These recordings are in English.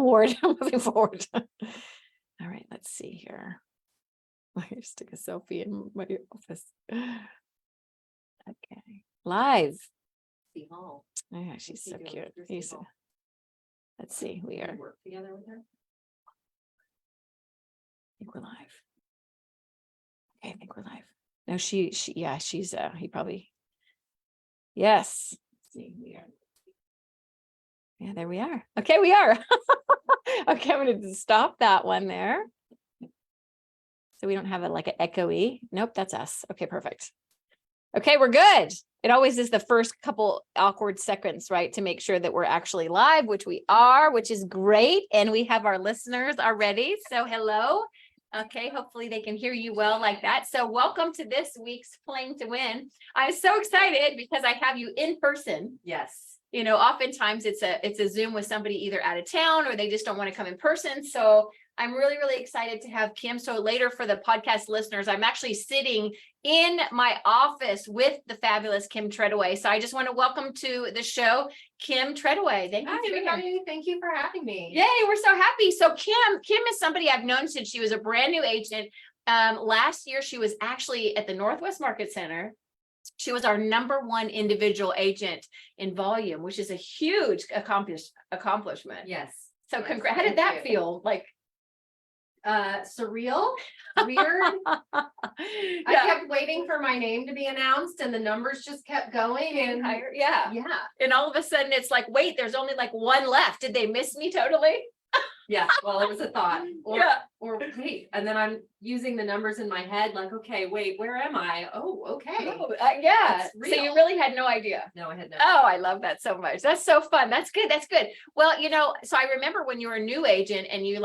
forward. Moving forward. All right, let's see here. I just took a selfie in my office. Okay, live. Hall. Oh, yeah, she's so cute. Hall. Let's see, we are. Work together with her. I think we're live. Okay, I think we're live. No, yeah, she's he probably. Yes. Let's see, we are. Yeah, there we are. Okay, we are. Okay, I'm going to stop that one there. So we don't have like an echoey. Nope, that's us. Okay, perfect. Okay, we're good. It always is the first couple awkward seconds, right? To make sure that we're actually live, which we are, which is great. And we have our listeners already. So hello. Okay, hopefully they can hear you well like that. So welcome to this week's Playing to Win. I'm so excited because I have you in person. Yes. You know, oftentimes it's a Zoom with somebody either out of town or they just don't want to come in person. So I'm really, really excited to have Kim. So later for the podcast listeners, I'm actually sitting in my office with the fabulous Kim Treadaway. So I just want to welcome to the show, Kim Treadaway. Thank you for being here. Thank you for having me. Yay, we're so happy. So Kim is somebody I've known since she was a brand new agent. Last year, she was actually at the Northwest Market Center. She was our #1 individual agent in volume, which is a huge accomplishment. Yes. So congrats. How did that feel? Like surreal, weird. I kept waiting for my name to be announced and the numbers just kept going and higher. Yeah. Yeah. And all of a sudden it's like, wait, there's only like one left. Did they miss me totally? Yeah. Well, it was a thought. Or wait, and then I'm using the numbers in my head, like, okay, wait, where am I? Oh, okay. Oh, yeah. It's So you real. really had no idea. No, I had no. Oh, I love that so much. That's so fun. That's good. That's good. Well, you know, so I remember when you were a new agent and you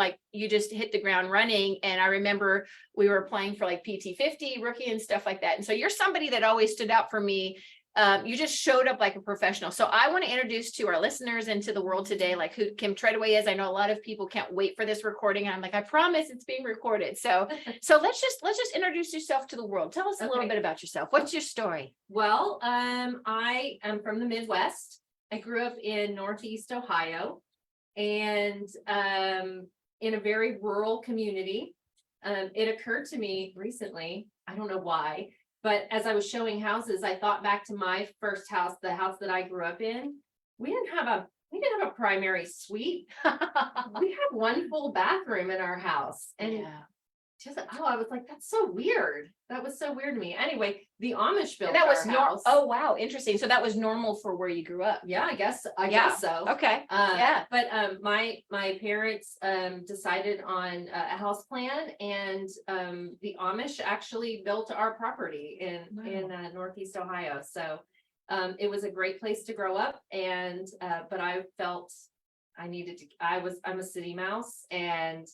just hit the ground running. And I remember we were applying for like PT50 rookie and stuff like that. And so you're somebody that always stood out for me. You just showed up like a professional. So I want to introduce to our listeners and to the world today, like who Kim Treadaway is. I know a lot of people can't wait for this recording. And I'm like, I promise it's being recorded. So let's just introduce yourself to the world. Tell us a little bit about yourself. What's your story? Well, I am from the Midwest. I grew up in Northeast Ohio and in a very rural community. It occurred to me recently, I don't know why, but as I was showing houses, I thought back to my first house, the house that I grew up in. We didn't have a primary suite. We had one full bathroom in our house. And I was like, that's so weird. That was so weird to me. Anyway, the Amish built that was our house. Oh, wow. Interesting. So that was normal for where you grew up. Yeah, I guess so. Okay. But my parents decided on a house plan, and the Amish actually built our property in Northeast Ohio. So it was a great place to grow up, and but I felt I needed to. I'm a city mouse, and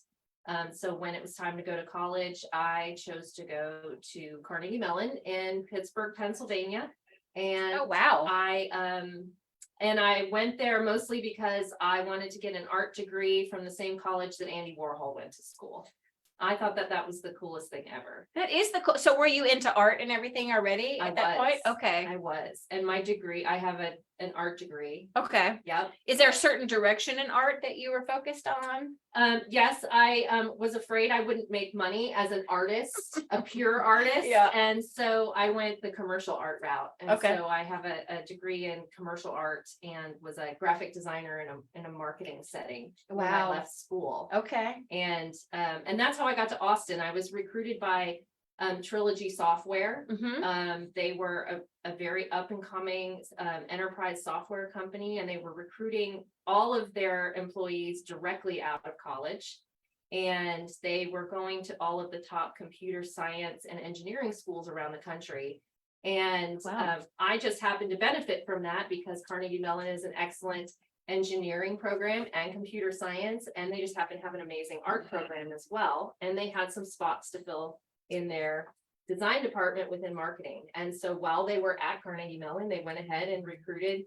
so when it was time to go to college, I chose to go to Carnegie Mellon in Pittsburgh, Pennsylvania. And oh, wow. I went there mostly because I wanted to get an art degree from the same college that Andy Warhol went to school. I thought that was the coolest thing ever. That is the cool. So were you into art and everything already at that point? Okay. I was. And my degree, I have an art degree. Okay. Yep. Is there a certain direction in art that you were focused on? Yes, I was afraid I wouldn't make money as an artist, a pure artist. Yeah. And so I went the commercial art route. And okay. So I have a degree in commercial art and was a graphic designer in a marketing setting when I left school. Okay. And that's how I got to Austin. I was recruited by Trilogy Software. Mm-hmm. They were a very up and coming enterprise software company, and they were recruiting all of their employees directly out of college. And they were going to all of the top computer science and engineering schools around the country. And I just happened to benefit from that because Carnegie Mellon is an excellent engineering program and computer science, and they just happen to have an amazing art program as well. And they had some spots to fill in their design department within marketing. And so while they were at Carnegie Mellon, they went ahead and recruited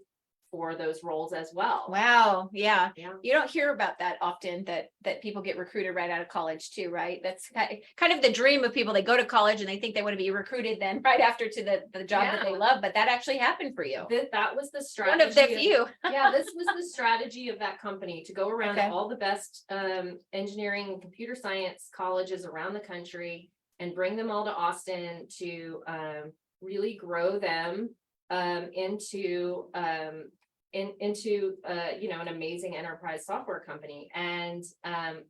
for those roles as well. Wow. Yeah. Yeah. You don't hear about that often, that people get recruited right out of college too, right? That's kind of the dream of people. They go to college and they think they want to be recruited then right after to the job that they Yeah. love, but that actually happened for you. That was the One strategy. of the few. Yeah, this was the strategy of that company, to go around Okay. to all the best engineering and computer science colleges around the country and bring them all to Austin to really grow them into an amazing enterprise software company. And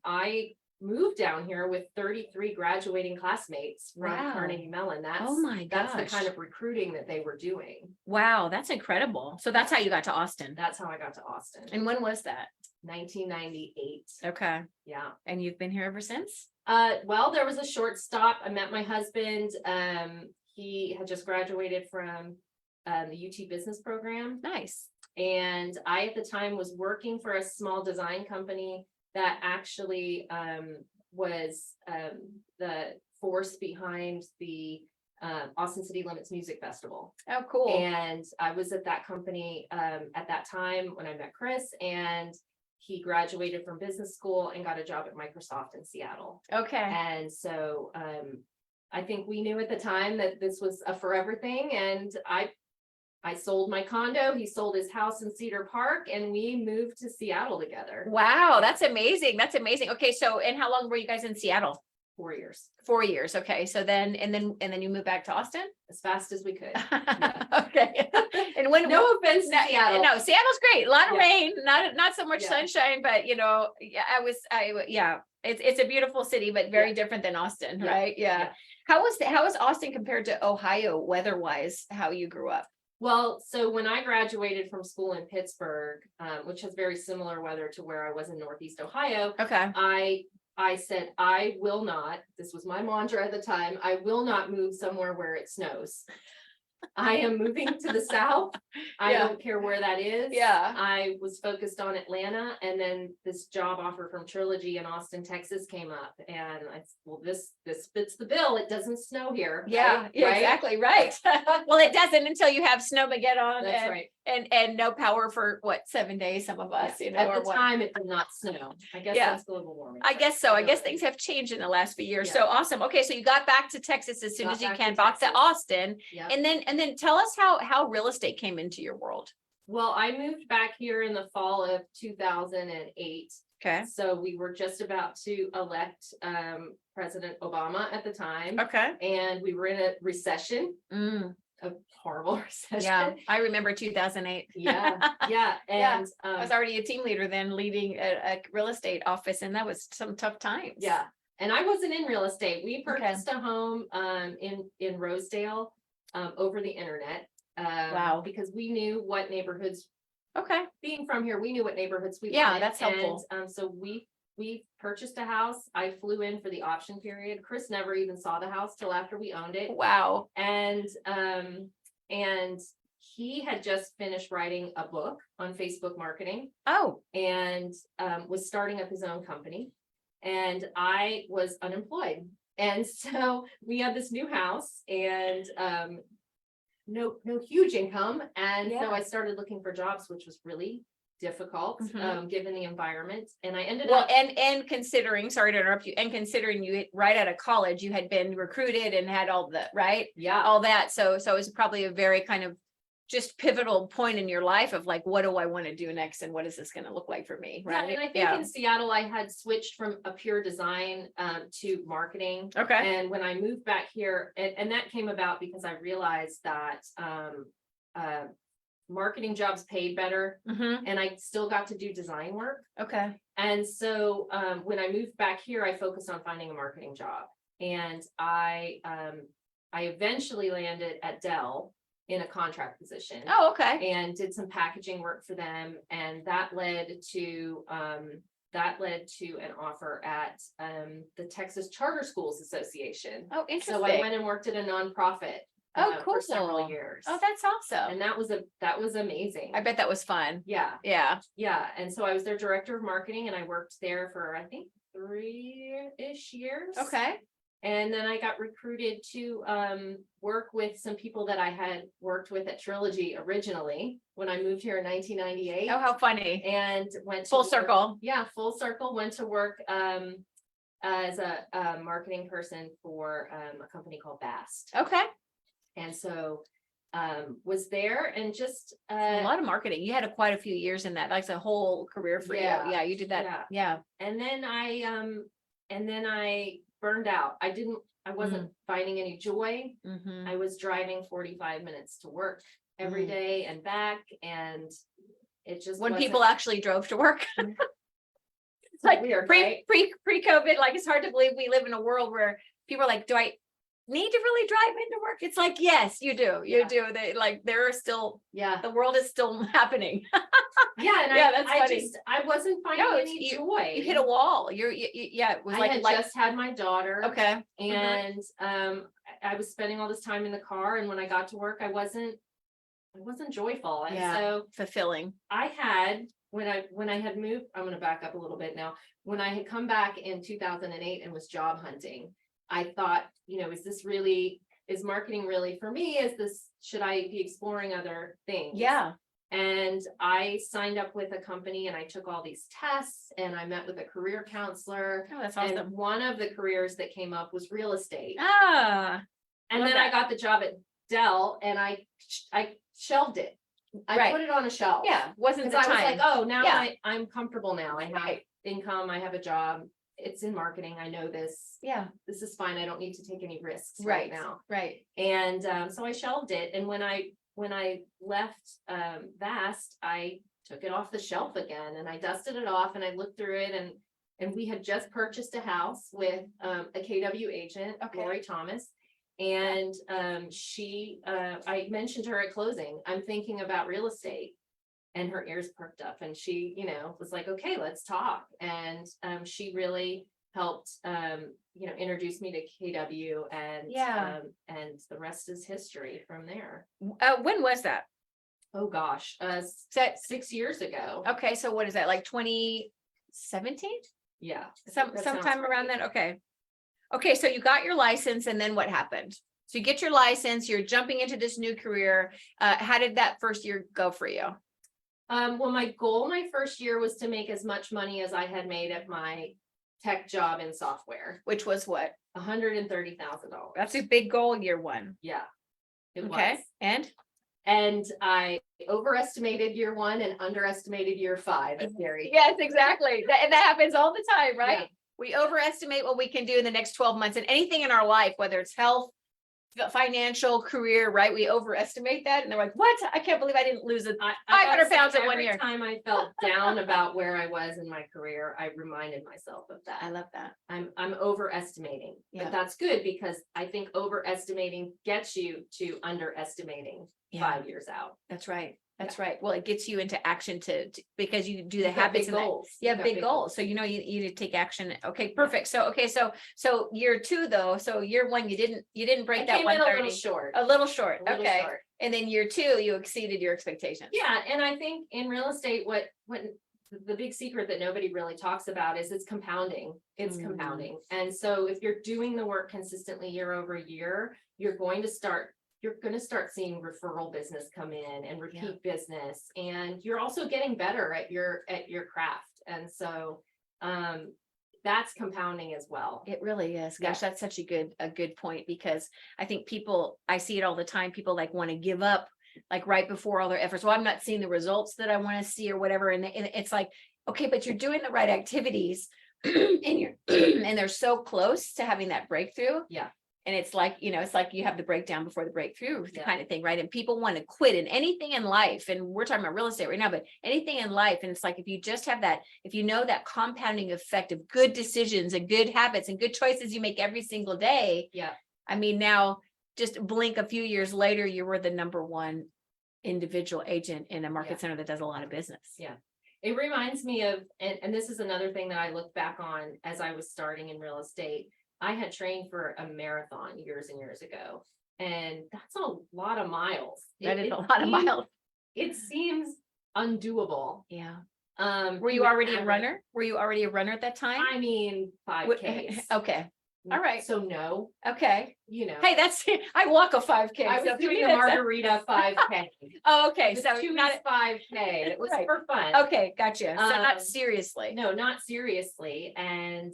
I moved down here with 33 graduating classmates from Wow. Carnegie Mellon. Oh my That's the gosh. kind of recruiting that they were doing. Wow, that's incredible. So that's how you got to Austin. That's how I got to Austin. And when was that? 1998. Okay. Yeah. And you've been here ever since? Well, there was a short stop. I met my husband. He had just graduated from the UT business program. Nice. And I, at the time, was working for a small design company that actually was the force behind the Austin City Limits Music Festival. Oh, cool. And I was at that company at that time when I met Chris, and he graduated from business school and got a job at Microsoft in Seattle. Okay. And so I think we knew at the time that this was a forever thing. And I sold my condo, he sold his house in Cedar Park, and we moved to Seattle together. Wow, that's amazing. That's amazing. Okay, so and how long were you guys in Seattle? 4 years. 4 years. Okay, so then and then you moved back to Austin? As fast as we could. Okay. And when No offense to Seattle. No, Seattle's great. A lot of Yeah. rain, not so much Yeah. sunshine, but yeah, it's a beautiful city, but very different than Austin, Yeah. right? Yeah. Yeah. How is Austin compared to Ohio weather-wise, how you grew up? Well, so when I graduated from school in Pittsburgh, which has very similar weather to where I was in Northeast Ohio, Okay. I said, I will not, this was my mantra at the time, I will not move somewhere where it snows. I am moving to the south. I Yeah. don't care where that is. Yeah. I was focused on Atlanta, and then this job offer from Trilogy in Austin, Texas came up, and I said, well, this fits the bill. It doesn't snow here. Yeah, right? yeah, exactly, right. Well, it doesn't until you have Snowmageddon That's right. and no power for what, 7 days, some of us, you know, At or the what. time, it did not snow. I guess Yeah. that's global warming. I guess so. I don't guess know. things have changed in the last few years. Yeah. So awesome. Okay, so you got back to Texas as soon Got as you back can, to back to Texas. Austin, Yep. and then tell us how real estate came into your world. Well, I moved back here in the fall of 2008. Okay. So we were just about to elect President Obama at the time. Okay. And we were in a recession, Mm, a horrible recession. yeah, I remember 2008. Yeah. Yeah. And I was already a team leader then, leading a real estate office, and that was some tough times. yeah. And I wasn't in real estate. We Okay. purchased a home in Rosedale over the internet. Wow. Because we knew what neighborhoods, Okay. being from here, we knew what neighborhoods we Yeah, wanted. that's helpful. And so we purchased a house. I flew in for the option period. Chris never even saw the house till after we owned it. Wow. And he had just finished writing a book on Facebook marketing Oh, and was starting up his own company. And I was unemployed. And so we had this new house and no huge income. And Yeah. so I started looking for jobs, which was really difficult Mhm. given the environment. And I ended well, up. and considering, sorry to interrupt you, and considering you right out of college, you had been recruited and had all the, right? Yeah. All that. So it was probably a very kind of just pivotal point in your life of like, what do I want to do next? And what is this going to look like for me? Yeah, Right. and I think in Seattle, I had switched from a pure design to marketing. Okay. And when I moved back here, and that came about because I realized that marketing jobs paid better Mm-hmm. and I still got to do design work. Okay. And so when I moved back here, I focused on finding a marketing job. And I eventually landed at Dell in a contract position. Oh, okay. And did some packaging work for them, and that led to an offer at the Texas Charter Schools Association. Oh, interesting. So I went and worked at a nonprofit Oh, for several cool. years. Oh, that's awesome. And that was amazing. I bet that was fun. Yeah, Yeah. yeah. And so I was their director of marketing, and I worked there for I think 3-ish years. Okay. And then I got recruited to work with some people that I had worked with at Trilogy originally when I moved here in 1998. Oh, how funny. And went to Full work- circle. Yeah, full circle. Went to work as a marketing person for a company called Bast. Okay. And so was there and just A lot of marketing. You had quite a few years in that. Like a whole career for Yeah. you. Yeah, you did that. Yeah. and then I burned out. I wasn't finding any joy. Mhm. I was driving 45 minutes to work every day and back, and it just When wasn't- people actually drove to work. It's like weird, right? Pre-COVID, like it's hard to believe we live in a world where people are like, do I need to really drive into work? It's like, yes, you do. You Yeah. do. They like, there are still, Yeah, the world is still happening. yeah, and Yeah, that's I funny. just I wasn't finding No, any you- joy. You hit a wall. Yeah, it was I like, had just had my daughter. okay. And I was spending all this time in the car, and when I got to work, I wasn't joyful. And Yeah. so Fulfilling. I had when I had moved, I'm going to back up a little bit now. When I had come back in 2008 and was job hunting, I thought, is marketing really for me? Should I be exploring other things? Yeah. And I signed up with a company, and I took all these tests, and I met with a career counselor. Oh, that's And awesome. one of the careers that came up was real estate. Ah, And love then that. I got the job at Dell, and I shelved it. I Right. put it on a shelf. yeah. Wasn't Because the I was time. like, oh, now Yeah. I'm comfortable now. I have Right. income, I have a job. It's in marketing. I know this. Yeah. This is fine. I don't need to take any risks right Right. now. Right. And so I shelved it. And when I left Vast, I took it off the shelf again, and I dusted it off, and I looked through it, and we had just purchased a house with a KW agent, Okay. Lori Thomas. And I mentioned her at closing, I'm thinking about real estate. And her ears perked up, and she, was like, okay, let's talk. And she really helped, introduce me to KW, and Yeah. and the rest is history from there. When was that? Oh, gosh, That 6 years ago. okay. So what is that? Like 2017? Yeah. that sounds Sometime around right. then. Okay. Okay. So you got your license, and then what happened? So you get your license, you're jumping into this new career. How did that first year go for you? Well, my goal my first year was to make as much money as I had made at my tech job in software, Which was what? $130,000. That's a big goal, year one. Yeah. It Okay. was. And I overestimated year one and underestimated year 5 at Gary. Yes, exactly. And that happens all the time, right? Yeah. We overestimate what we can do in the next 12 months, and anything in our life, whether it's health, financial, career, right? We overestimate that, and they're like, what? I can't believe I didn't lose it. 500 pounds in 1 year. Every time I felt down about where I was in my career, I reminded myself of that. I love that. I'm overestimating, Yeah. but that's good, because I think overestimating gets you to underestimating Yeah. 5 years out. That's right. That's right. Well, it gets you into action because you do the You've got habits big and goals. you You've have got big goals. So, you need to take action. Okay, perfect. So, so year 2 though, so year 1, you didn't break I that came in a 130. little short. A little short. A little Okay. short. And then year 2, you exceeded your expectations. Yeah, and I think in real estate, what the big secret that nobody really talks about is it's compounding. It's Mm. compounding. And so if you're doing the work consistently year over year, you're going to start seeing referral business come in and repeat business. And you're also getting better at your craft. And so that's compounding as well. It really is. Yeah. Gosh, that's such a good point, because I think I see it all the time. People like want to give up like right before all their efforts. Well, I'm not seeing the results that I want to see or whatever. And it's like, okay, but you're doing the right activities and and they're so close to having that breakthrough. Yeah. And it's like, it's like you have the breakdown before the breakthrough Yeah. kind of thing, right? And people want to quit in anything in life. And we're talking about real estate right now, but anything in life. And it's like, if you just have that, if you know that compounding effect of good decisions and good habits and good choices you make every single day. Yeah. I mean, now just blink a few years later, you were the number 1 individual agent in a market center that does a lot of business. Yeah. It reminds me of, and this is another thing that I look back on as I was starting in real estate. I had trained for a marathon years and years ago, and that's a lot of miles. That is a lot of miles. It seems undoable. Yeah. Were Were you already a runner? Were you already a runner at that time? I mean, 5Ks. Okay. All right. So no, Okay. you know. Hey, that's, I walk a 5K. I so was to me doing a that's margarita 5K. Oh, okay. The So 2 not, weeks 5K. It was Right. for fun. okay. Gotcha. So not Um, seriously. No, not seriously. And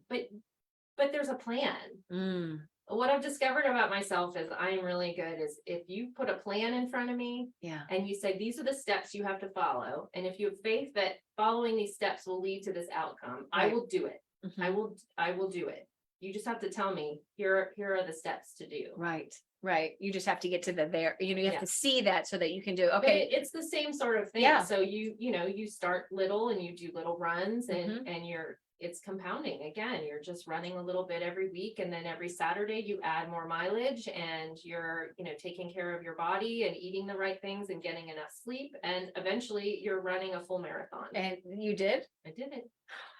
but there's a plan. Mm, What I've discovered about myself is I'm really good is if you put a plan in front of me yeah. and you say, these are the steps you have to follow. And if you have faith that following these steps will lead to this outcome, I Right. will do it. Mhm. I will do it. You just have to tell me, here are the steps to do. Right. Right. You just have to get to the there, you have Yeah. to see that so that you can do, But okay. it's the same sort of thing. Yeah. So you start little and you do little runs and Mhm. it's compounding. Again, you're just running a little bit every week, and then every Saturday you add more mileage, and you're, taking care of your body and eating the right things and getting enough sleep, and eventually you're running a full marathon. And you did? I did it.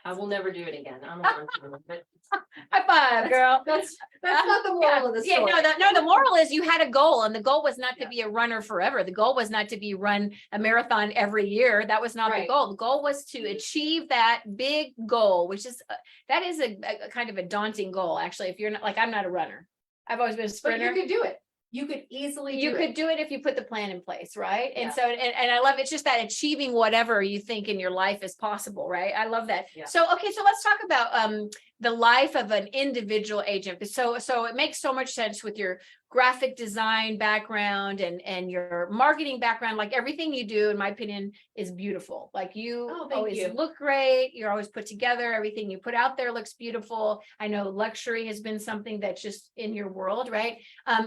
I will never do it again. I'm a one-timer, but High five, girl. that's not the moral of the Yeah, story. no, the moral is you had a goal, and the goal was not to Yeah. be a runner forever. The goal was not to be run a marathon every year. That was not the Right. goal. The goal was to achieve that big goal, which is, that is a kind of a daunting goal, actually. If you're not, like, I'm not a runner. I've always been a But sprinter. you could do it. You could easily You do could it. do it if you put the plan in place, right? Yeah. And so, and I love, it's just that achieving whatever you think in your life is possible, right? I love that. Yeah. So, okay, so let's talk about the life of an individual agent. So it makes so much sense with your graphic design background and your marketing background. Like, everything you do, in my opinion, is beautiful. Like, you Oh, thank always you. look great. You're always put together. Everything you put out there looks beautiful. I know luxury has been something that's just in your world, right?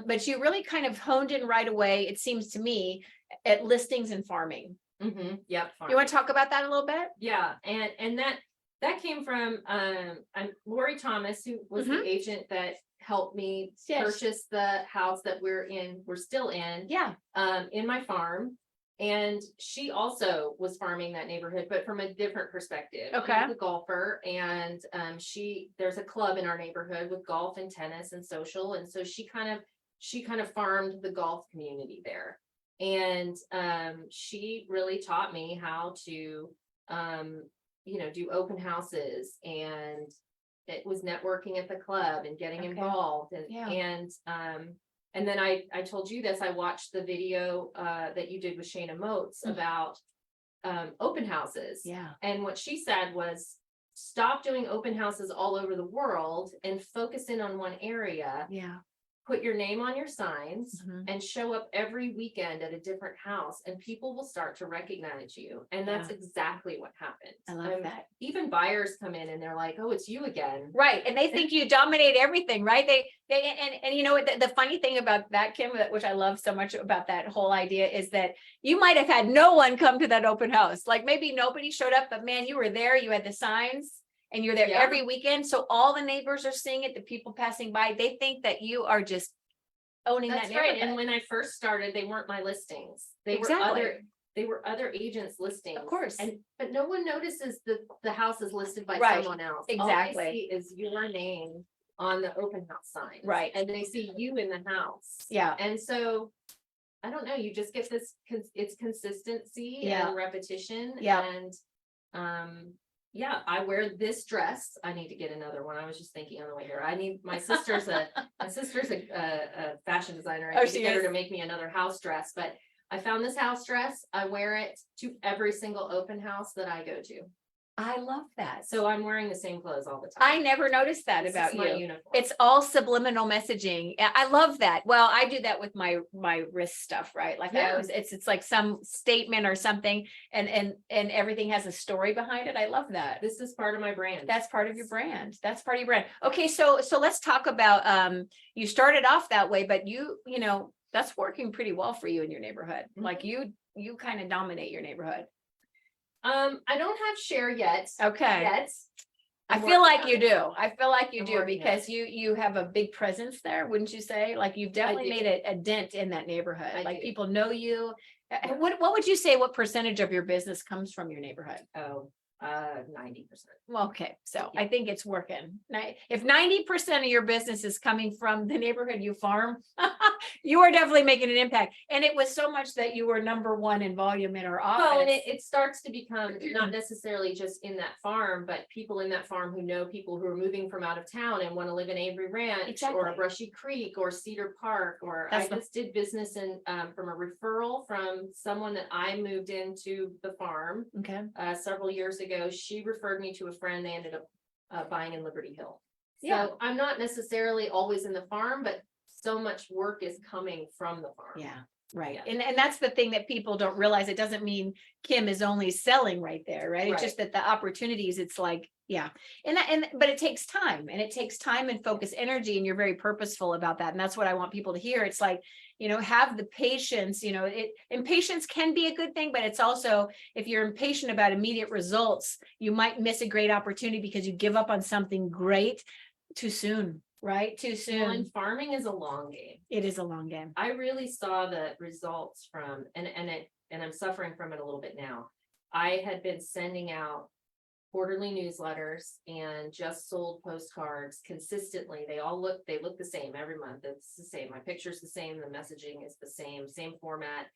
But you really kind of honed in right away, it seems to me, at listings and farming. Yep. You want to talk about that a little bit? Yeah, and that came from I'm Lori Thomas, who was the agent that helped me Yes. purchase the house that we're still in, Yeah. in my farm. And she also was farming that neighborhood, but from a different perspective. Okay. She's a golfer, and there's a club in our neighborhood with golf and tennis and social, and so she kind of farmed the golf community there. And she really taught me how to do open houses, and it was networking at the club and getting Okay. involved, and Yeah. and then I told you this, I watched the video that you did with Shana Moats about open houses. Yeah. And what she said was, stop doing open houses all over the world and focus in on one area. Yeah. Put your name on your signs Mhm. and show up every weekend at a different house, and people will start to recognize you. And that's exactly what happened. I love that. Even buyers come in and they're like, oh, it's you again. Right. And they think you dominate everything, right? And you know what, the funny thing about that, Kim, which I love so much about that whole idea, is that you might have had no one come to that open house. Like, maybe nobody showed up, but man, you were there, you had the signs. And you're there Yeah. every weekend. So all the neighbors are seeing it, the people passing by, they think that you are just owning That's that right. neighborhood. And when I first started, they weren't my listings. They Exactly. were other agents' listings. Of course. But no one notices the house is listed by Right. someone else. Exactly. All they see is your name on the open house sign. Right. And they see you in the house. Yeah. And so, I don't know, you just get this, it's consistency Yeah. and repetition. Yeah. And I wear this dress. I need to get another one. I was just thinking on the way here. My sister's a fashion designer. I Oh, need to she get her is? to make me another house dress, but I found this house dress. I wear it to every single open house that I go to. I love that. So I'm wearing the same clothes all the time. I never noticed that This about is my you. uniform. It's all subliminal messaging. I love that. Well, I do that with my wrist stuff, right? Like, I Yeah. always, it's like some statement or something, and everything has a story behind it. I love that. This is part of my brand. That's part of your brand. That's part of your brand. Okay, so let's talk about you started off that way, but you know, that's working pretty well for you in your neighborhood. Mhm. Like, you kind of dominate your neighborhood. I don't have share yet. Okay. Yet. I I'm feel working like on you it. do. I feel like you I'm do, working on because you have a big presence there, wouldn't you say? Like, you've definitely do. made a dent in that neighborhood. I Like, do. people know you. What would you say, what percentage of your business comes from your neighborhood? Oh, 90%. Well, okay, so Yeah. I think it's working. If 90% of your business is coming from the neighborhood you farm, you are definitely making an impact. And it was so much that you were number one in volume in our Well, and office. it starts to become not necessarily just in that farm, but people in that farm who know people who are moving from out of town and want to live in Avery Ranch or Exactly. a Brushy Creek or Cedar Park, or That's I the- just did business in from a referral from someone that I moved into the farm Okay. several years ago. She referred me to a friend. They ended up buying in Liberty Hill. Yeah. So I'm not necessarily always in the farm, but so much work is coming from the farm. Yeah. Right. Yeah. And that's the thing that people don't realize. It doesn't mean Kim is only selling right there, right? It's Right. just that the opportunities, it's like, yeah. But it takes time, and it takes time and focus energy, and you're very purposeful about that. And that's what I want people to hear. It's like, have the patience, impatience can be a good thing, but it's also, if you're impatient about immediate results, you might miss a great opportunity because you give up on something great too soon, right? Too Well, and soon. farming is a long game. It is a long game. I really saw the results from, and I'm suffering from it a little bit now. I had been sending out quarterly newsletters and just sold postcards consistently. They look the same every month. It's the same. My picture's the same. The messaging is the same format.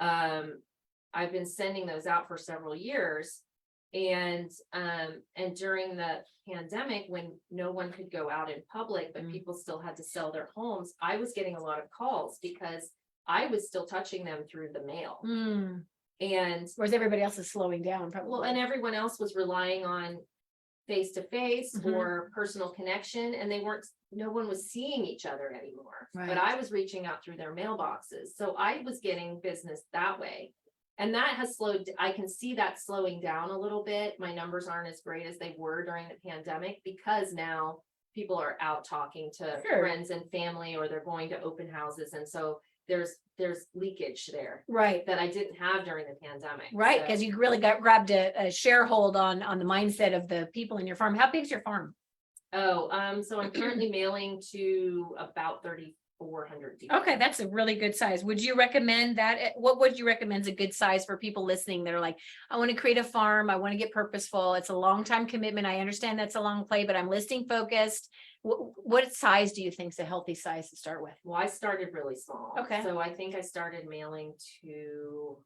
I've been sending those out for several years. And during the pandemic, when no one could go out in public, but people still had to sell their homes, I was getting a lot of calls because I was still touching them through the mail. And Whereas everybody else is slowing down, probably. well, and everyone else was relying on face to face Mhm. or personal connection, and no one was seeing each other anymore. Right. But I was reaching out through their mailboxes. So I was getting business that way. And that has I can see that slowing down a little bit. My numbers aren't as great as they were during the pandemic because now people are out talking to Sure. friends and family, or they're going to open houses. And so there's leakage there Right. that I didn't have during the pandemic. Right, So- because you really grabbed a sharehold on the mindset of the people in your farm. How big's your farm? So I'm currently mailing to about 3,400 people. Okay, that's a really good size. Would you recommend that? What would you recommend is a good size for people listening that are like, I want to create a farm, I want to get purposeful. It's a long time commitment. I understand that's a long play, but I'm listing focused. What size do you think is a healthy size to start with? Well, I started really small. Okay. So I think I started mailing to,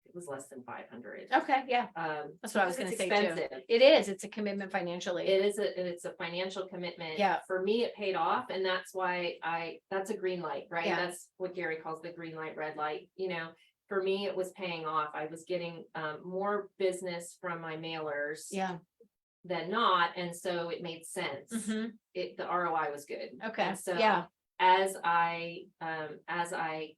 it was less than 500. Okay, yeah, that's what I was because going to it's say too. expensive. It is. It's a commitment financially. It's a financial commitment. Yeah. For me, it paid off, and that's why that's a green light, right? Yeah. That's what Gary calls the green light, red light. For me, it was paying off. I was getting more business from my mailers Yeah. than not, and so it made sense. Mhm. The ROI was good. Okay. And so Yeah. as I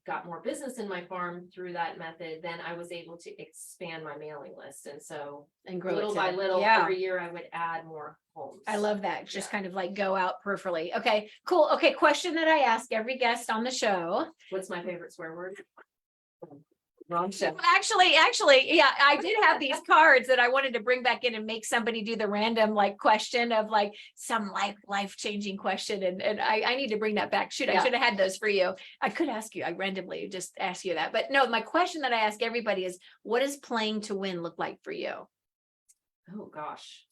got more business in my farm through that method, then I was able to expand my mailing list. And so And grow little it by to- little, Yeah. every year I would add more homes. I love that. Just Yeah. kind of like go out peripherally. Okay, cool. Okay, question that I ask every guest on the show. What's my favorite swear word? Wrong show. Actually, yeah, I did have these cards that I wanted to bring back in and make somebody do the random like question of like some life-changing question. And I need to bring that back. Shoot, I Yeah. should have had those for you. I could ask you, I randomly just ask you that. But no, my question that I ask everybody is, what does playing to win look like for you? Oh gosh.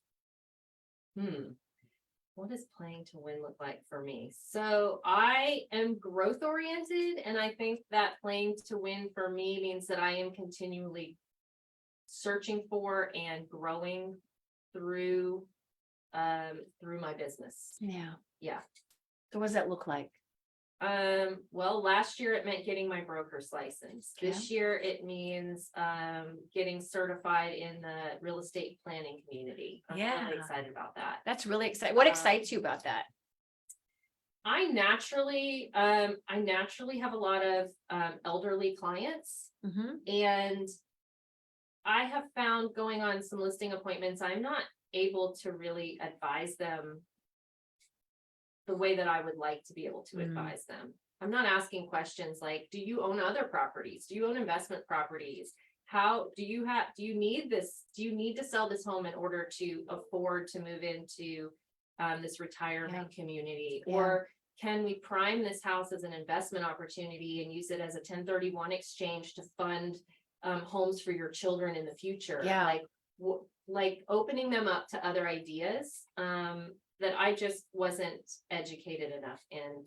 What does playing to win look like for me? So I am growth oriented, and I think that playing to win for me means that I am continually searching for and growing through my business. Yeah. Yeah. So what does that look like? Well, last year it meant getting my broker's license. This year it means getting certified in the real estate planning community. I'm Yeah. really excited about that. That's really exciting. What excites you about that? I naturally have a lot of elderly clients, Mm-hmm. and I have found going on some listing appointments, I'm not able to really advise them the way that I would like to be able to advise them. I'm not asking questions like, do you own other properties? Do you own investment properties? How do you need this? Do you need to sell this home in order to afford to move into this retirement community? Yeah. Or can we prime this house as an investment opportunity and use it as a 1031 exchange to fund homes for your children in the future. Yeah. Like opening them up to other ideas, that I just wasn't educated enough in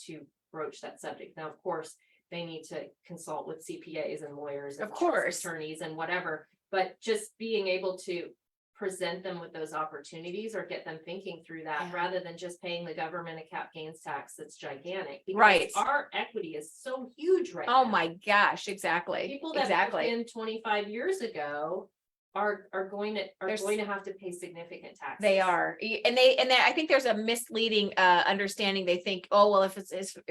to broach that subject. Now, of course, they need to consult with CPAs and lawyers and Of course. attorneys and whatever, but just being able to present them with those opportunities or get them thinking through that, Yeah. rather than just paying the government a cap gains tax that's gigantic. Because Right. our equity is so huge right Oh now. my gosh, exactly. People that Exactly. moved in 25 years ago are going There's- to have to pay significant taxes. They are, and I think there's a misleading understanding. They think, oh, well, if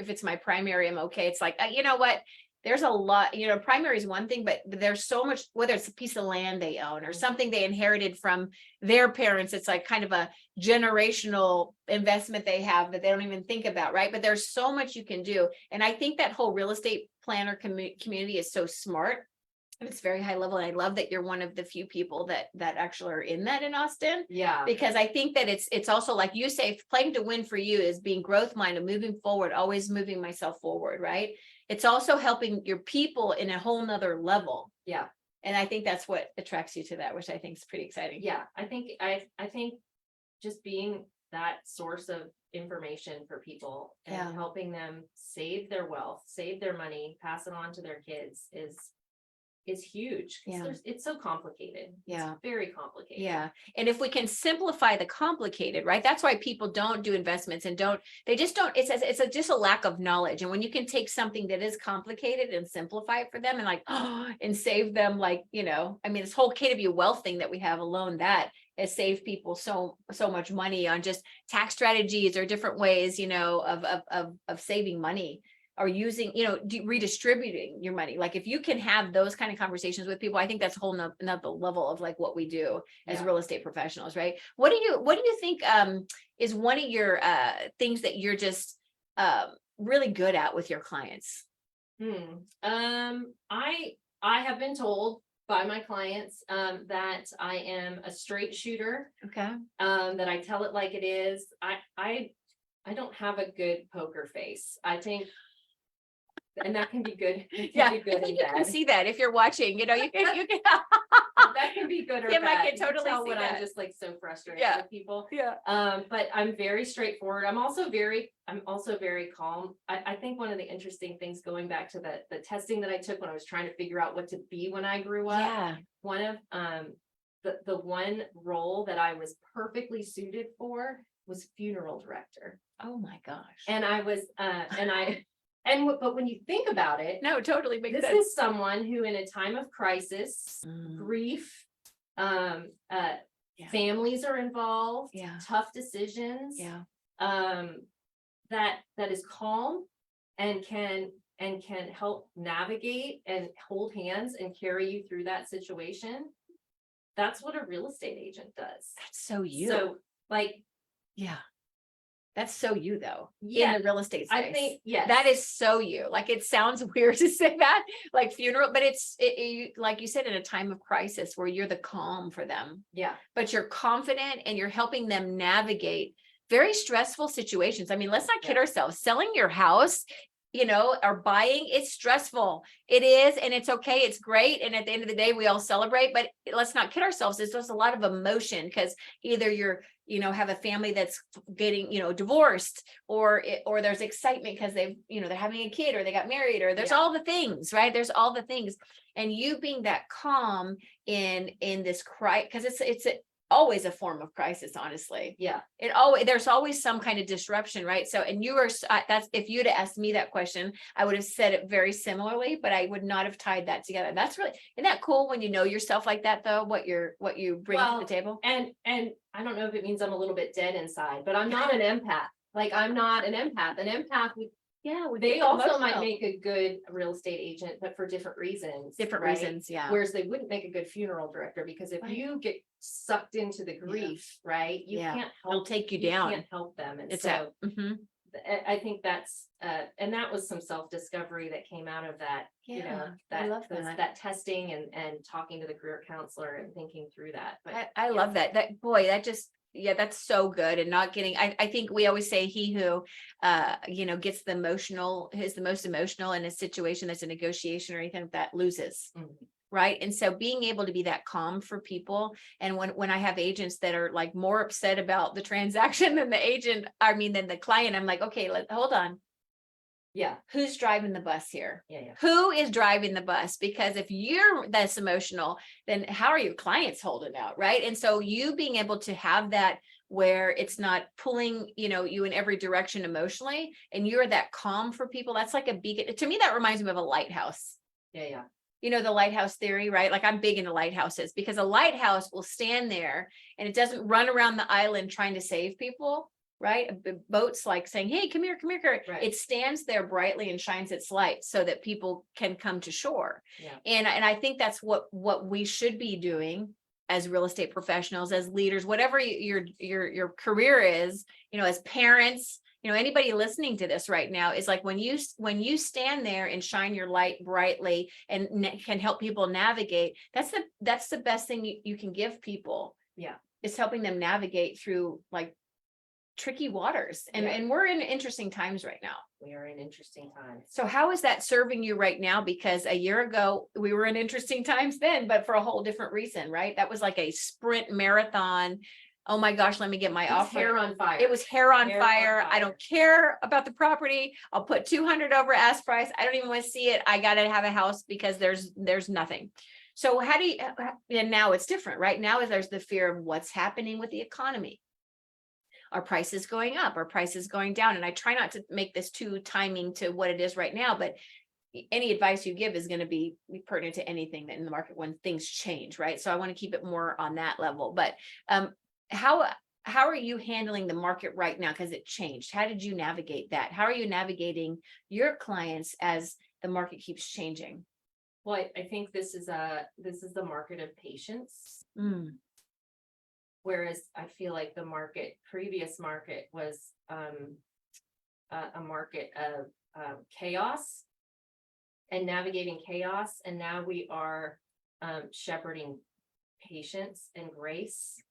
it's my primary, I'm okay. It's like, you know what? There's a lot, primary is one thing, but there's so much, whether it's a piece of land they own or something they inherited from their parents, it's like kind of a generational investment they have that they don't even think about, right? But there's so much you can do. And I think that whole real estate planner community is so smart. And it's very high level. And I love that you're one of the few people that actually are in that in Austin. Yeah. Because I think that it's also like you say, playing to win for you is being growth minded, moving forward, always moving myself forward, right? It's also helping your people in a whole nother level. Yeah. And I think that's what attracts you to that, which I think is pretty exciting. Yeah. I think just being that source of information for people and Yeah. helping them save their wealth, save their money, pass it on to their kids is huge. 'Cause Yeah. it's so complicated. Yeah. It's very complicated. Yeah. And if we can simplify the complicated, right? That's why people don't do investments and it's just a lack of knowledge. And when you can take something that is complicated and simplify it for them and like, and save them, like, this whole KW wealth thing that we have alone, that has saved people so much money on just tax strategies or different ways, of saving money. Or using, redistributing your money. Like if you can have those kind of conversations with people, I think that's a whole another level of like what we do as Yeah. real estate professionals, right? What do you think is one of your things that you're just really good at with your clients? I have been told by my clients that I am a straight shooter, Okay. that I tell it like it is. I don't have a good poker face. I think, and that can be good. It can be good and you can bad. see that if you're watching, you can That can be good or Kim, I bad. can You totally tell see when that. I'm just like so frustrated Yeah. with people. Yeah. But I'm very straightforward. I'm also very calm. I think one of the interesting things, going back to the testing that I took when I was trying to figure out what to be when I grew up, Yeah. one of the one role that I was perfectly suited for was funeral director. Oh my gosh. And I was but when you think about it, No, totally makes this sense. is someone who in a time of crisis, Mm. grief, Yeah. families are involved, Yeah. tough decisions, Yeah. that is calm and can help navigate and hold hands and carry you through that situation. That's what a real estate agent does. That's so you. So like, yeah. That's so you though. Yeah, In the real estate space. I think, yes. That is so you. Like it sounds weird to say that, like funeral, but it's like you said, in a time of crisis where you're the calm for them, Yeah. but you're confident and you're helping them navigate very stressful situations. I mean, let's not kid ourselves. Selling your house, or buying, it's stressful. It is, and it's okay. It's great. And at the end of the day, we all celebrate, but let's not kid ourselves. It's just a lot of emotion because either you're, have a family that's getting, divorced or there's excitement because they've, they're having a kid or they got married or there's all the things, right? There's all the things. And you being that calm in this crisis, because it's always a form of crisis, honestly. Yeah. There's always some kind of disruption, right? So, and you were, that's, if you'd asked me that question, I would have said it very similarly, but I would not have tied that together. That's really, isn't that cool when you know yourself like that though, what you bring to the table? And I don't know if it means I'm a little bit dead inside, but I'm not an empath. Like I'm not an empath. An empath, they also might make a good real estate agent, but for different reasons. Different right? reasons, yeah. Whereas they wouldn't make a good funeral director because if Right. you get sucked into the grief, right, you can't It'll help. take you You down. can't help them, and It's so Mhm. I think that's and that was some self-discovery that came out of that. I love that testing and talking to the career counselor and thinking through that. But I love that. That boy, that just yeah, that's so good. And not getting, I think we always say he who, gets the emotional, is the most emotional in a situation that's a negotiation or anything like that loses. Right. And so being able to be that calm for people. And when I have agents that are like more upset about the transaction than than the client, I'm like, okay, hold on. Yeah. Who's driving the bus here? Yeah. Who is driving the bus? Because if you're that's emotional, then how are your clients holding out? Right. And so you being able to have that where it's not pulling, you in every direction emotionally, and you're that calm for people, that's like a beacon. To me, that reminds me of a lighthouse. Yeah. The lighthouse theory, right? Like I'm big into lighthouses because a lighthouse will stand there and it doesn't run around the island trying to save people, right? A boat's like saying, hey, come here. Right. It stands there brightly and shines its light so that people can come to shore. Yeah. And I think that's what we should be doing as real estate professionals, as leaders, whatever your career is, as parents, anybody listening to this right now is like when you stand there and shine your light brightly and can help people navigate, that's the best thing you can give people. Yeah. Is helping them navigate through like tricky waters. And we're in interesting times right now. We are in interesting times. So how is that serving you right now? Because a year ago we were in interesting times then, but for a whole different reason, right? That was like a sprint marathon. Oh my gosh, let me get my offer. Hair on fire. It was hair on Hair fire. on I don't care about the property. I'll put 200 over ask price. I don't even want to see it. I got to have a house because there's nothing. So how do you, and now it's different, right? Now there's the fear of what's happening with the economy. Are prices going up? Are prices going down? And I try not to make this too timing to what it is right now, but any advice you give is going to be pertinent to anything that in the market when things change, right? So I want to keep it more on that level. But how are you handling the market right now? Because it changed. How did you navigate that? How are you navigating your clients as the market keeps changing? Well, I think this is the market of patience. Whereas I feel like the previous market was a market of chaos and navigating chaos. And now we are shepherding patience and grace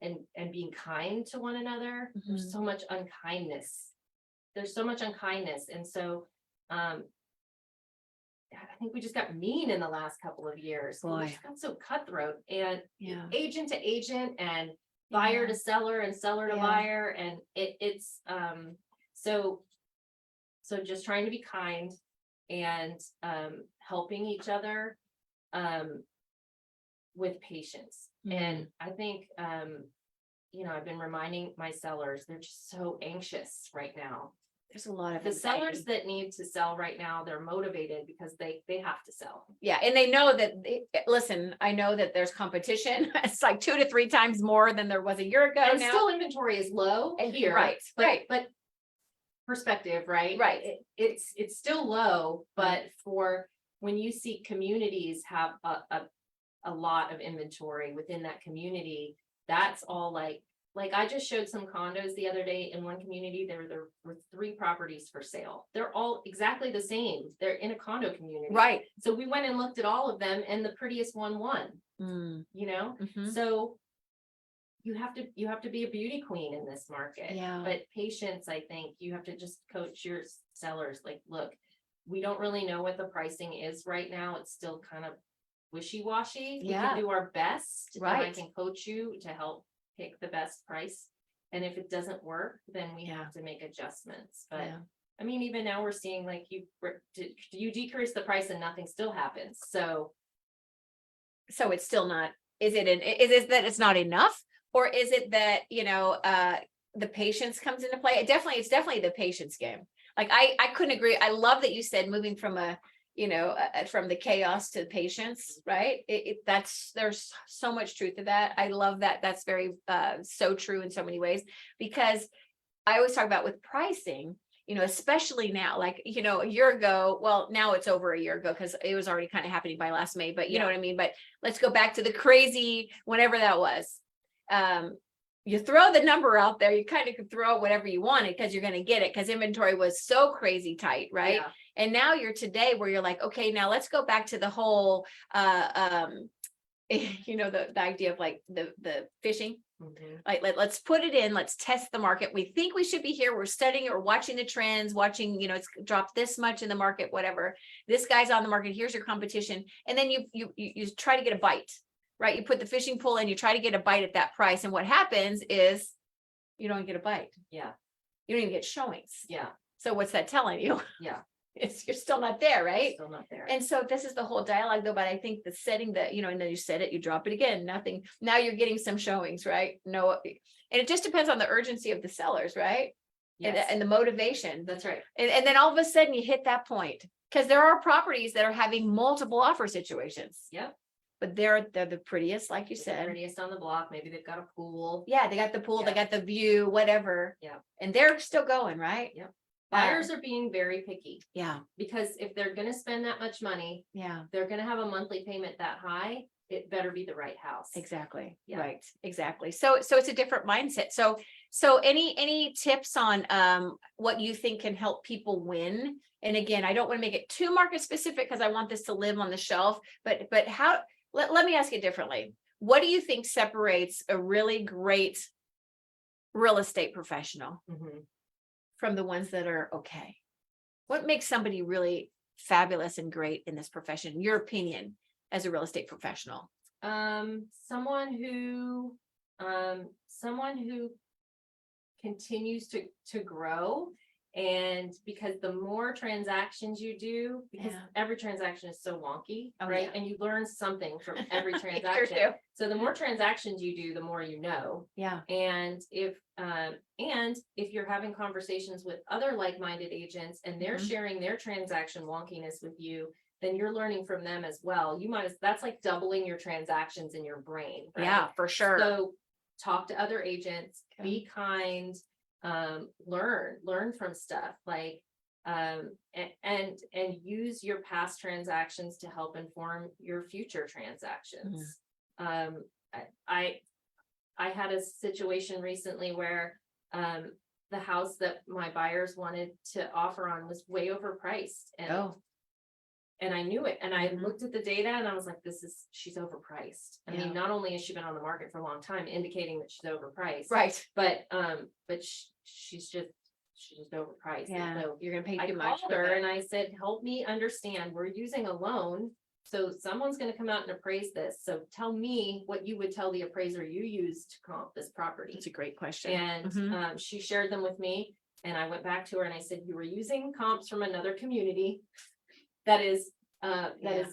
and being kind to one another. There's so much unkindness. And so I think we just got mean in the last couple of years. We just got so cutthroat and agent to agent and buyer to seller and seller to buyer. And it's so just trying to be kind and helping each other with patience. And I think, I've been reminding my sellers, they're just so anxious right now. There's a lot of the anxiety. sellers that need to sell right now, they're motivated because they have to sell. Yeah. And they know that, listen, I know that there's competition. It's like 2 to 3 times more than there was a year ago. And now. Still inventory is low and here. But perspective, right? Right. It's still low, but for when you see communities have a lot of inventory within that community, that's all like I just showed some condos the other day in one community. There were 3 properties for sale. They're all exactly the same. They're in a condo community. Right. So we went and looked at all of them and the prettiest one won. So you have to be a beauty queen in this market. Yeah. But patience, I think you have to just coach your sellers. Like, look, we don't really know what the pricing is right now. It's still kind of wishy-washy. We can do our best. Right. And I can coach you to help pick the best price. And if it doesn't work, then we have to make adjustments. But I mean, even now we're seeing like you decrease the price and nothing still happens. So it's still not, is it that it's not enough? Or is it that, the patience comes into play? It's definitely the patience game. Like I couldn't agree. I love that you said moving from from the chaos to patience, right? There's so much truth to that. I love that. That's very so true in so many ways, because I always talk about with pricing, especially now, like, a year ago, well, now it's over a year ago because it was already kind of happening by last May, but you know what I mean? But let's go back to the crazy, whenever that was. You throw the number out there, you kind of could throw out whatever you wanted because you're going to get it because inventory was so crazy tight, right? Yeah. And now you're today where you're like, okay, now let's go back to the whole, the idea of like the fishing, Mhm. Like, let's put it in, let's test the market. We think we should be here. We're studying it, we're watching the trends, watching, it's dropped this much in the market, whatever. This guy's on the market. Here's your competition. And then you try to get a bite, right? You put the fishing pole in, you try to get a bite at that price. And what happens is you don't get a bite. Yeah, You don't even get showings. yeah, So what's that telling you? yeah. You're still not there, right? Still not there. And so this is the whole dialogue though, but I think the setting that, and then you said it, you drop it again, nothing. Now you're getting some showings, right? No, and it just depends on the urgency of the sellers, right? Yes, And the motivation. that's right. And then all of a sudden you hit that point. Because there are properties that are having multiple offer situations. Yep. But they're the prettiest, like you They're the said. prettiest on the block. Maybe they've got a pool. Yeah, they got the pool, they Yeah. got the view, whatever. Yeah. And they're still going, right? Yep. Buyers are being very picky Yeah, because if they're gonna spend that much money, yeah. they're gonna have a monthly payment that high, it better be the right house. Exactly. Yeah. Right. Exactly. So it's a different mindset. So any tips on what you think can help people win? And again, I don't want to make it too market specific because I want this to live on the shelf, but how, let me ask it differently. What do you think separates a really great real estate professional Mhm. from the ones that are okay? What makes somebody really fabulous and great in this profession, in your opinion, as a real estate professional? Someone who continues to grow. And because the more transactions you do, because Yeah. every transaction is so wonky, Oh, right? yeah. And you learn something from every Sure transaction. do. So the more transactions you do, the more you know. Yeah. And if you're having conversations with other like-minded agents and they're Mhm. sharing their transaction wonkiness with you, then you're learning from them as well. That's like doubling your transactions in your brain, right? Yeah, for sure. So talk to other agents, Okay. be kind, learn from stuff like, and use your past transactions to help inform your future transactions. Mm-hmm. I had a situation recently where, the house that my buyers wanted to offer on was way overpriced and I knew it. And I Mhm. looked at the data and I was like, she's overpriced. I Yeah. mean, not only has she been on the market for a long time, indicating that she's overpriced. Right. But she's just overpriced. And Yeah. so You're gonna pay I too much. called her and I said, help me understand, we're using a loan. So someone's gonna come out and appraise this. So tell me what you would tell the appraiser you used to comp this property. That's a great question. And Mhm. she shared them with me and I went back to her and I said, you were using comps from another community that is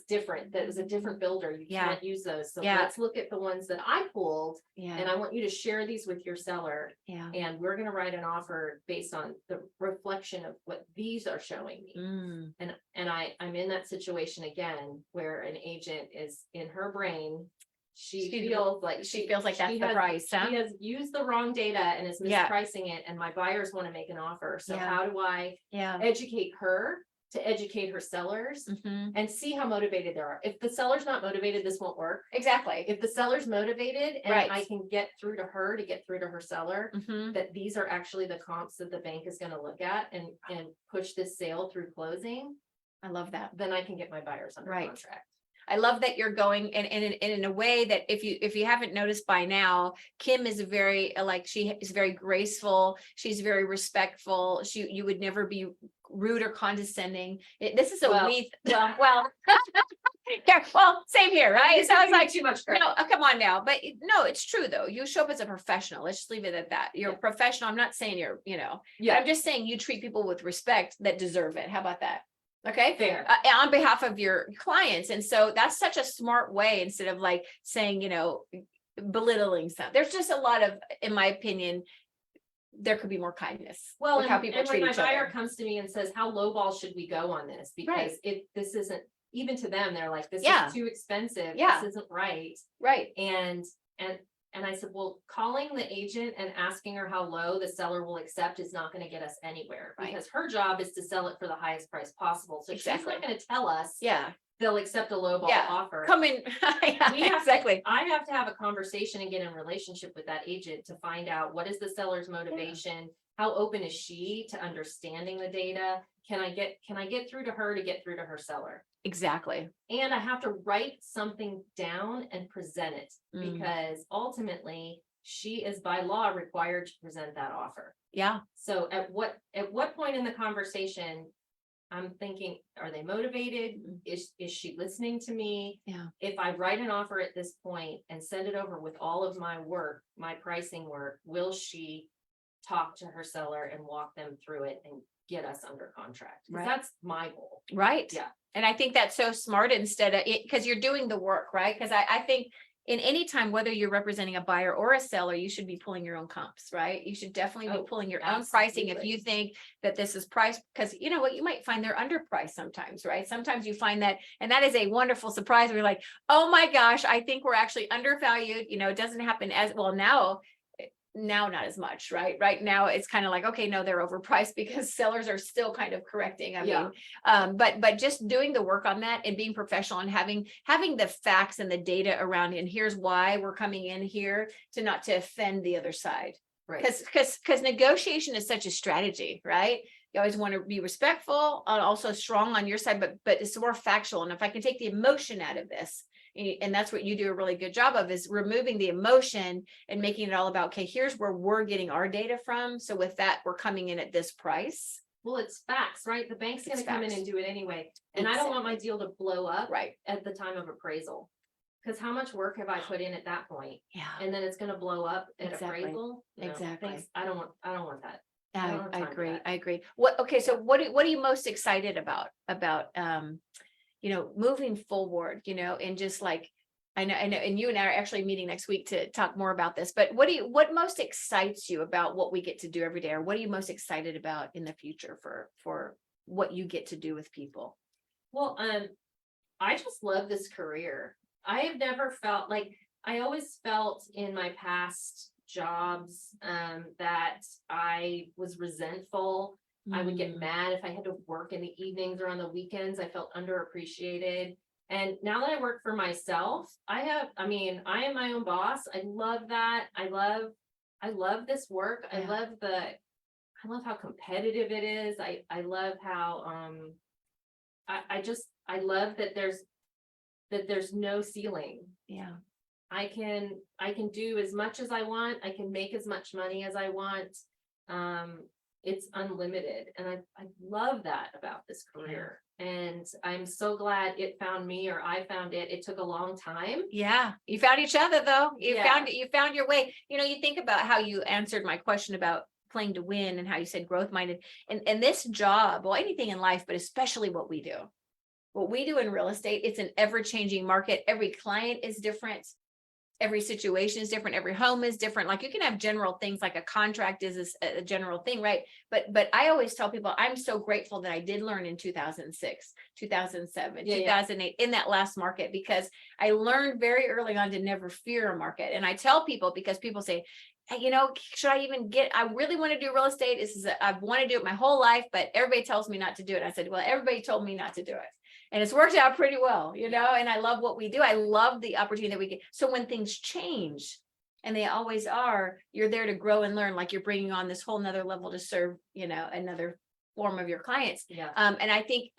different, that is a different builder. You Yeah. can't use those. So Yeah. let's look at the ones that I pulled and Yeah. I want you to share these with your seller. Yeah. And we're gonna write an offer based on the reflection of what these are showing me. Mm. And I'm in that situation again, where an agent is in her brain. She feels like She feels like that's the has- price, huh? She has used the wrong data and is Yeah. mispricing it, and my buyers want to make an offer. So Yeah. how do I Yeah. educate her to educate her sellers Mhm. and see how motivated they are? If the seller's not motivated, this won't work. Exactly. If the seller's motivated and Right. I can get through to her to get through to her seller, Mhm. that these are actually the comps that the bank is going to look at and push this sale through closing, I love that. then I can get my buyers under Right. contract. I love that you're going and in a way that if you haven't noticed by now, Kim is very she is very graceful. She's very respectful. You would never be rude or condescending. This is a Well, well, yeah, well, same here, right? It sounds like too much credit. no, come on now, but no, it's true though. You show up as a professional. Let's just leave it at that. You're a professional. I'm not saying you're, but I'm just saying you treat people with respect that deserve it. How about that? Okay. Fair. On behalf of your clients. And so that's such a smart way instead of like saying, belittling stuff. There's just a lot of, in my opinion, there could be more kindness. Well, with how people and when treat my each buyer other. comes to me and says, how lowball should we go on this? Because if this isn't, even to them, they're like, this Yeah. is too expensive. Yeah. This isn't right. Right. And I said, well, calling the agent and asking her how low the seller will accept is not going to get us anywhere, Right. because her job is to sell it for the highest price possible. So Exactly. she's not going to tell us Yeah. they'll accept a lowball Yeah. offer. Come in. Yeah, We have exactly. I have to have a conversation and get in relationship with that agent to find out what is the seller's motivation, how open is she to understanding the data? Can I get through to her to get through to her seller? Exactly. And I have to write something down and present it, Mm. because ultimately she is by law required to present that offer. Yeah. So at what point in the conversation, I'm thinking, are they motivated? Is she listening to me? Yeah. If I write an offer at this point and send it over with all of my work, my pricing work, will she talk to her seller and walk them through it and get us under contract? 'Cause Right. that's my goal. Right. Yeah. And I think that's so smart instead of it, because you're doing the work, right? Because I think in any time, whether you're representing a buyer or a seller, you should be pulling your own comps, right? You should definitely be Oh, pulling your own pricing if absolutely. you think that this is priced, because you know what, you might find they're underpriced sometimes, right? Sometimes you find that, and that is a wonderful surprise. We're like, oh my gosh, I think we're actually undervalued. You know, it doesn't happen as well now. Now, not as much, right? Right now, it's kind of like, okay, no, they're overpriced because sellers are still kind of correcting. I Yeah. mean, but just doing the work on that and being professional and having the facts and the data around, and here's why we're coming in here to not to offend the other side. Right. Because negotiation is such a strategy, right? You always want to be respectful and also strong on your side, but it's more factual. And if I can take the emotion out of this, and that's what you do a really good job of, is removing the emotion and making it all about, okay, here's where we're getting our data from. So with that, we're coming in at this price. Well, it's facts, right? The bank's It's gonna come in facts. and do it anyway. And I don't want my deal to blow up Right. at the time of appraisal. Cause how much work have I put in at that point? Yeah. And then it's gonna blow up at Exactly. appraisal? No, Exactly. thanks. I don't want that. I don't have I time for agree. that. I agree. Okay. So what are you most excited about, moving forward, and just like, I know, and you and I are actually meeting next week to talk more about this, but what most excites you about what we get to do every day? Or what are you most excited about in the future for what you get to do with people? Well, I just love this career. I have never felt like, I always felt in my past jobs, that I was resentful. I would get mad if I had to work in the evenings or on the weekends. I felt underappreciated. And now that I work for myself, I am my own boss. I love that. I love this work. Yeah. I love how competitive it is. I love how, I love that there's no ceiling. Yeah. I can do as much as I want. I can make as much money as I want. It's unlimited. And I love that about this career. And I'm so glad it found me, or I found it. It took a long time. Yeah. You found each other though. You Yeah. found it. You found your way. You think about how you answered my question about playing to win and how you said growth minded, and this job, well, anything in life, but especially what we do in real estate. It's an ever-changing market. Every client is different. Every situation is different. Every home is different. Like, you can have general things, like a contract is a general thing, right? But I always tell people, I'm so grateful that I did learn in 2006, 2007, 2008 in that last market, because I learned very early on to never fear a market. And I tell people, because people say, hey, should I even I really want to do real estate. I've wanted to do it my whole life, but everybody tells me not to do it. I said, well, everybody told me not to do it. And it's worked out pretty well, and I love what we do. I love the opportunity that we get. So when things change, and they always are, you're there to grow and learn, like you're bringing on this whole nother level to serve, another form of your clients. Yeah. And I think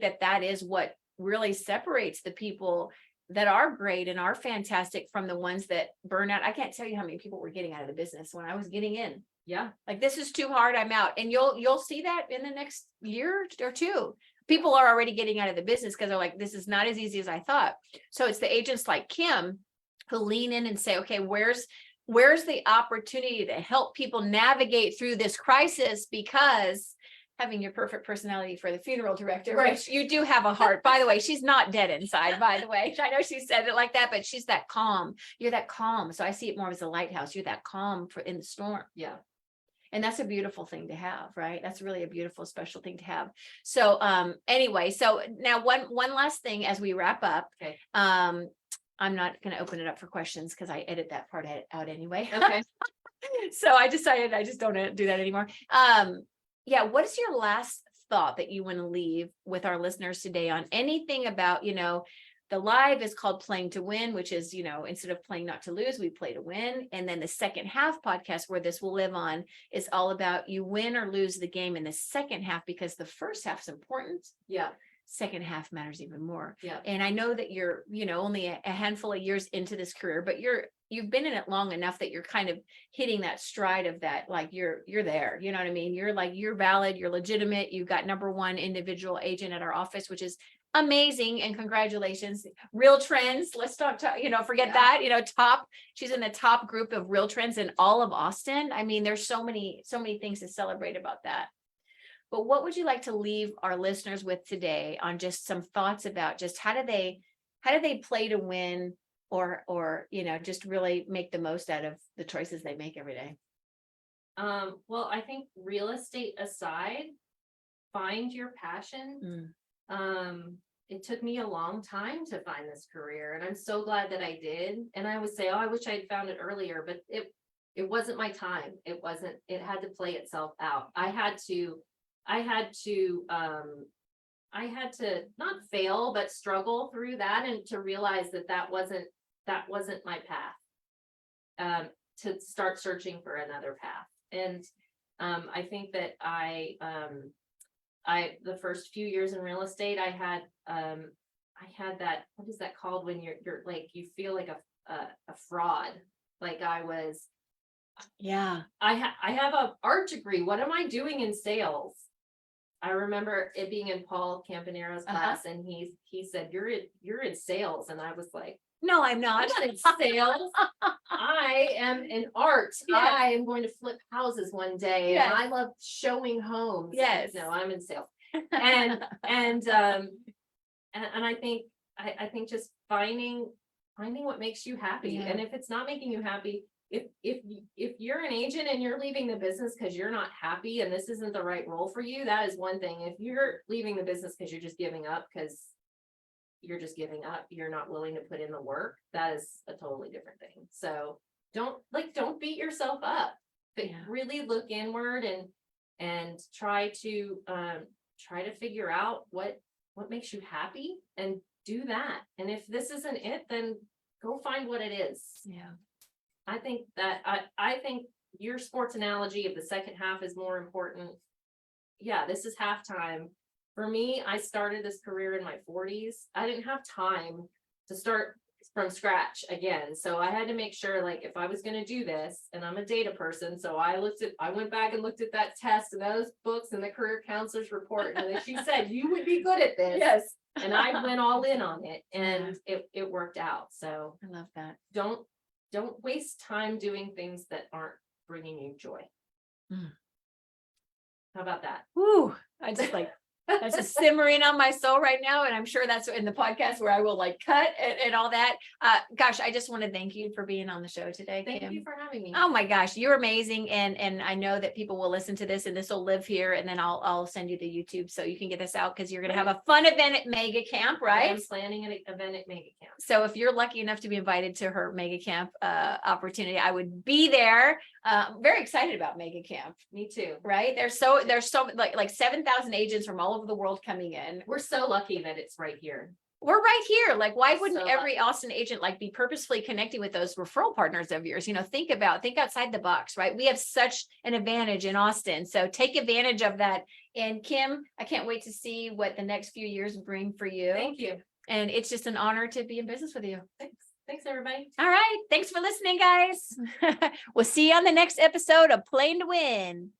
that is what really separates the people that are great and are fantastic from the ones that burn out. I can't tell you how many people were getting out of the business when I was getting in. Yeah. Like, this is too hard, I'm out. And you'll see that in the next year or two. People are already getting out of the business because they're like, this is not as easy as I thought. So it's the agents like Kim who lean in and say, okay, where's the opportunity to help people navigate through this crisis? Because having your perfect personality for the funeral director, Right. which you do have a heart, by the way, she's not dead inside, by the way. I know she said it like that, but she's that calm. You're that calm. So I see it more as a lighthouse. You're that calm in the storm. Yeah. And that's a beautiful thing to have, right? That's really a beautiful, special thing to have. So anyway, so now one last thing as we wrap up. Okay. I'm not going to open it up for questions because I edit that part out anyway. Okay. So I decided I just don't do that anymore. Yeah, what is your last thought that you want to leave with our listeners today on anything about, the live is called Playing to Win, which is, instead of playing not to lose, we play to win. And then the second half podcast, where this will live on, is all about you win or lose the game in the second half, because the first half is important. Yeah. second half matters even more. Yeah. And I know that you're, only a handful of years into this career, but you've been in it long enough that you're kind of hitting that stride of that, like you're there, you know what I mean? You're valid, you're legitimate. You've got #1 individual agent at our office, which is amazing. And congratulations. Real Trends. Let's not talk, forget Yeah. that, she's in the top group of Real Trends in all of Austin. I mean, there's so many things to celebrate about that. But what would you like to leave our listeners with today on just some thoughts about just how do they play to win, or just really make the most out of the choices they make every day? Well, I think real estate aside, find your passion. It took me a long time to find this career, and I'm so glad that I did. And I would say, oh, I wish I'd found it earlier, but it wasn't my time. It had to play itself out. I had to not fail, but struggle through that, and to realize that wasn't my path, to start searching for another path. And I think that the first few years in real estate, I had that, what is that called when you're like, you feel like a fraud. Like I was, I have a art degree. What am I doing in sales? I remember it being in Paul Campanero's class, and he said, you're in sales. And I was like, no, I'm not. I'm not in sales. I am in art. Yes. I am going to flip houses one day. Yes. And I love showing homes. Yes. No, I'm in sales. And I think just finding what makes you happy. Yeah. And if it's not making you happy, if you're an agent and you're leaving the business because you're not happy and this isn't the right role for you, that is one thing. If you're leaving the business because you're just giving up, you're not willing to put in the work, that is a totally different thing. So don't beat yourself up, but really look inward and try to figure out what makes you happy and do that. And if this isn't it, then go find what it is. Yeah. I think your sports analogy of the second half is more important. Yeah, this is halftime. For me, I started this career in my 40s. I didn't have time to start from scratch again. So I had to make sure, like, if I was going to do this, and I'm a data person, so I went back and looked at that test and those books and the career counselor's report. And then she said, you would be good at this. Yes. And I went all in on it, and it worked out. So I love that. Don't waste time doing things that aren't bringing you joy. How about that? Woo. I just that's just simmering on my soul right now. And I'm sure that's in the podcast where I will cut and all that. Gosh, I just want to thank you for being on the show today, Kim. Thank you for having me. Oh my gosh, you're amazing. And I know that people will listen to this and this will live here. And then I'll send you the YouTube so you can get this out, because you're going to have a fun event at Mega Camp, right? I'm planning an event at Mega Camp. So if you're lucky enough to be invited to her Mega Camp opportunity, I would be there. Very excited about Mega Camp. Me too. Right? There's so like 7,000 agents from all over the world coming in. We're so lucky that it's right here. We're right here. Like, why wouldn't So every Austin agent be purposefully connecting with those referral partners of yours? Think outside the box, right? We have such an advantage in Austin. So take advantage of that. And Kim, I can't wait to see what the next few years bring for you. Thank you. And it's just an honor to be in business with you. Thanks everybody. All right. Thanks for listening, guys. We'll see you on the next episode of Playing to Win.